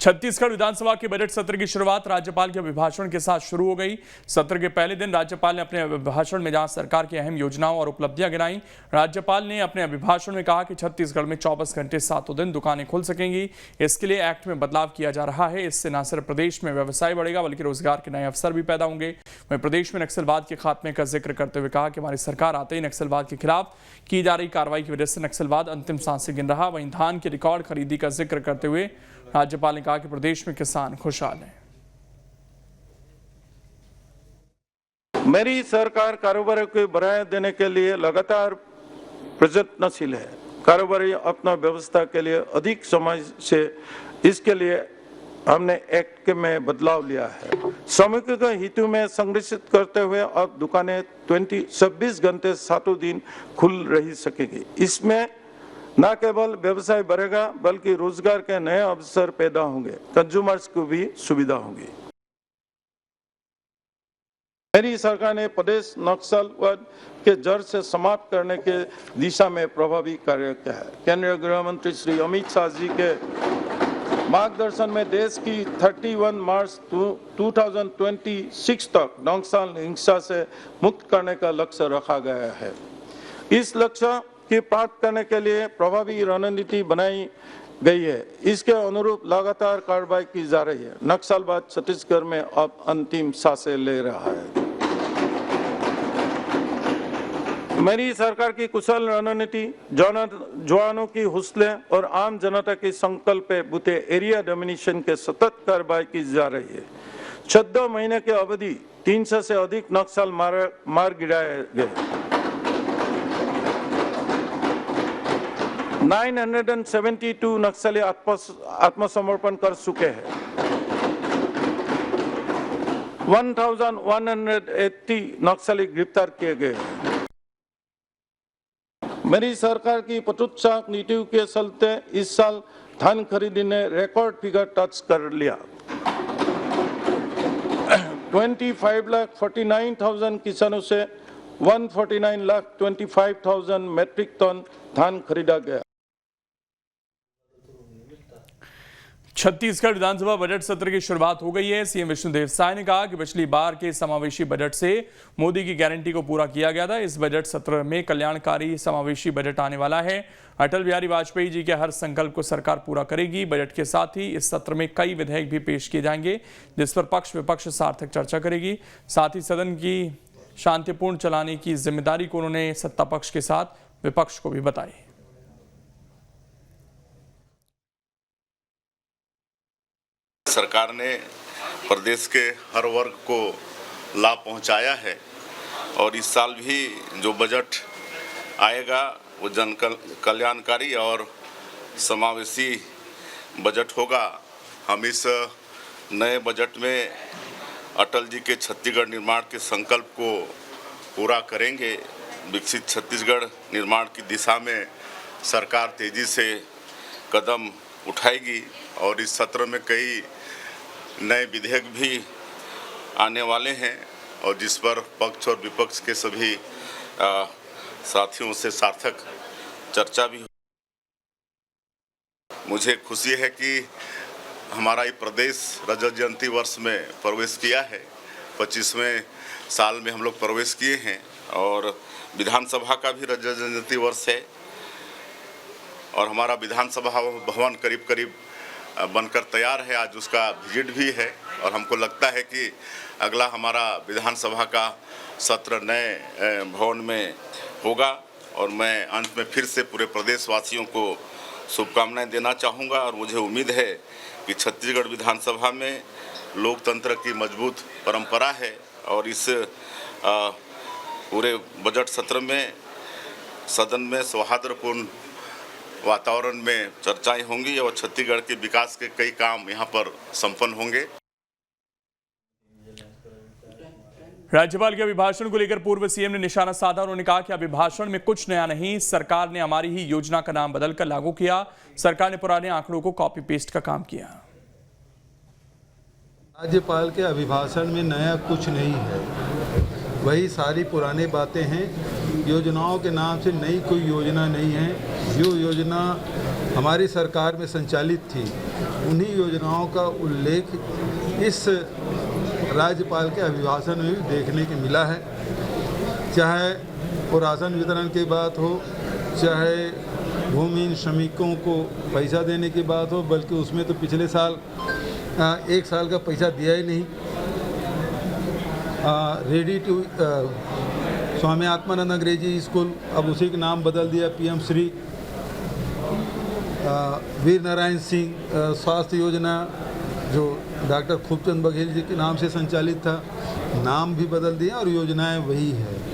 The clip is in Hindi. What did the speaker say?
छत्तीसगढ़ विधानसभा के बजट सत्र की शुरुआत राज्यपाल के अभिभाषण के साथ शुरू हो गई। सत्र के पहले दिन राज्यपाल ने अपने अभिभाषण में जहां सरकार की अहम योजनाओं और उपलब्धियां गिनाई। राज्यपाल ने अपने अभिभाषण में कहा कि छत्तीसगढ़ में 24 घंटे 7 दिन दुकानें खुल सकेंगी। इसके लिए एक्ट में बदलाव किया जा रहा है। इससे न सिर्फ प्रदेश में व्यवसाय बढ़ेगा बल्कि रोजगार के नए अवसर भी पैदा होंगे। वहीं प्रदेश में नक्सलवाद के खात्मे का जिक्र करते हुए कहा कि हमारी सरकार आते ही नक्सलवाद के खिलाफ की जा रही कार्रवाई की वजह से नक्सलवाद अंतिम सांसें गिन रहा। वहीं धान की रिकॉर्ड खरीदी का जिक्र करते हुए राज्यपाल ने कहा कि प्रदेश में किसान खुशहाल हैं। मेरी सरकार कारोबारियों को बढ़ावा देने के लिए लगातार प्रयत्नशील है। कारोबारी अपना व्यवस्था के लिए अधिक समय से इसके लिए हमने एक्ट में बदलाव लिया है। श्रमिकों के हितों में संरक्षित करते हुए अब दुकानें 26 घंटे 7 दिन खुल रही सकेगी। इसमें न केवल व्यवसाय बढ़ेगा बल्कि रोजगार के नए अवसर पैदा होंगे, कंज्यूमर्स को भी सुविधा होगी। मेरी सरकार ने प्रदेश नक्सलवाद के जड़ से समाप्त करने के दिशा में प्रभावी कार्य किया है। केंद्रीय गृह मंत्री श्री अमित शाह जी के मार्गदर्शन में देश की 31 मार्च 2026 तक नक्सल हिंसा से मुक्त करने का लक्ष्य रखा गया है। इस लक्ष्य की प्राप्त करने के लिए प्रभावी रणनीति बनाई गई है। इसके अनुरूप लगातार कार्रवाई की जा रही है। नक्सलवाद छत्तीसगढ़ में अब अंतिम सांसें ले रहा है। मेरी सरकार की कुशल रणनीति जवानों की हौसले और आम जनता की संकल्प पे बूते एरिया डोमिनेशन के सतत कार्रवाई की जा रही है। 14 महीने की अवधि 300 से अधिक नक्सल मार गिराए गए। 972 नक्सली आत्मसमर्पण कर चुके हैं। 1180 नक्सली गिरफ्तार किए गए हैं। मेरी सरकार की प्रोत्साहक नीतियों के चलते इस साल धान खरीदी ने रिकॉर्ड फिगर टच कर लिया। 25,49,000 किसानों से 149,25,000 मेट्रिक टन धान खरीदा गया। छत्तीसगढ़ विधानसभा बजट सत्र की शुरुआत हो गई है। सीएम विष्णुदेव साय ने कहा कि पिछली बार के समावेशी बजट से मोदी की गारंटी को पूरा किया गया था। इस बजट सत्र में कल्याणकारी समावेशी बजट आने वाला है। अटल बिहारी वाजपेयी जी के हर संकल्प को सरकार पूरा करेगी। बजट के साथ ही इस सत्र में कई विधेयक भी पेश किए जाएंगे जिस पर पक्ष विपक्ष सार्थक चर्चा करेगी। साथ ही सदन की शांतिपूर्ण चलाने की जिम्मेदारी को उन्होंने सत्ता पक्ष के साथ विपक्ष को भी बताई। सरकार ने प्रदेश के हर वर्ग को लाभ पहुंचाया है और इस साल भी जो बजट आएगा वो जन कल्याणकारी और समावेशी बजट होगा। हम इस नए बजट में अटल जी के छत्तीसगढ़ निर्माण के संकल्प को पूरा करेंगे। विकसित छत्तीसगढ़ निर्माण की दिशा में सरकार तेजी से कदम उठाएगी और इस सत्र में कई नए विधेयक भी आने वाले हैं और जिस पर पक्ष और विपक्ष के सभी साथियों से सार्थक चर्चा भी। मुझे खुशी है कि हमारा ये प्रदेश रजत जयंती वर्ष में प्रवेश किया है। 25वें साल में हम लोग प्रवेश किए हैं और विधानसभा का भी रजत जयंती वर्ष है और हमारा विधानसभा भवन करीब करीब बनकर तैयार है। आज उसका विजिट भी है और हमको लगता है कि अगला हमारा विधानसभा का सत्र नए भवन में होगा और मैं अंत में फिर से पूरे प्रदेशवासियों को शुभकामनाएं देना चाहूँगा और मुझे उम्मीद है कि छत्तीसगढ़ विधानसभा में लोकतंत्र की मजबूत परंपरा है और इस पूरे बजट सत्र में सदन में सौहार्दपूर्ण वातावरण में चर्चाएं होंगी और छत्तीसगढ़ के विकास के कई काम यहां पर संपन्न होंगे। राज्यपाल के अभिभाषण को लेकर पूर्व सीएम ने निशाना साधा। उन्होंने कहा कि अभिभाषण में कुछ नया नहीं, सरकार ने हमारी ही योजना का नाम बदलकर लागू किया। सरकार ने पुराने आंकड़ों को कॉपी पेस्ट का काम किया। राज्यपाल के अभिभाषण में नया कुछ नहीं है, वही सारी पुरानी बातें हैं। योजनाओं के नाम से नई कोई योजना नहीं है। जो योजना हमारी सरकार में संचालित थी उन्हीं योजनाओं का उल्लेख इस राज्यपाल के अभिभाषण में भी देखने को मिला है। चाहे वो राशन वितरण की बात हो, चाहे भूमिहीन श्रमिकों को पैसा देने की बात हो, बल्कि उसमें तो पिछले साल 1 साल का पैसा दिया ही नहीं। रेडी टू स्वामी आत्मानंद अंग्रेजी स्कूल, अब उसी का नाम बदल दिया PM श्री। वीर नारायण सिंह स्वास्थ्य योजना जो डॉक्टर खूबचंद बघेल जी के नाम से संचालित था, नाम भी बदल दिया और योजनाएं वही है।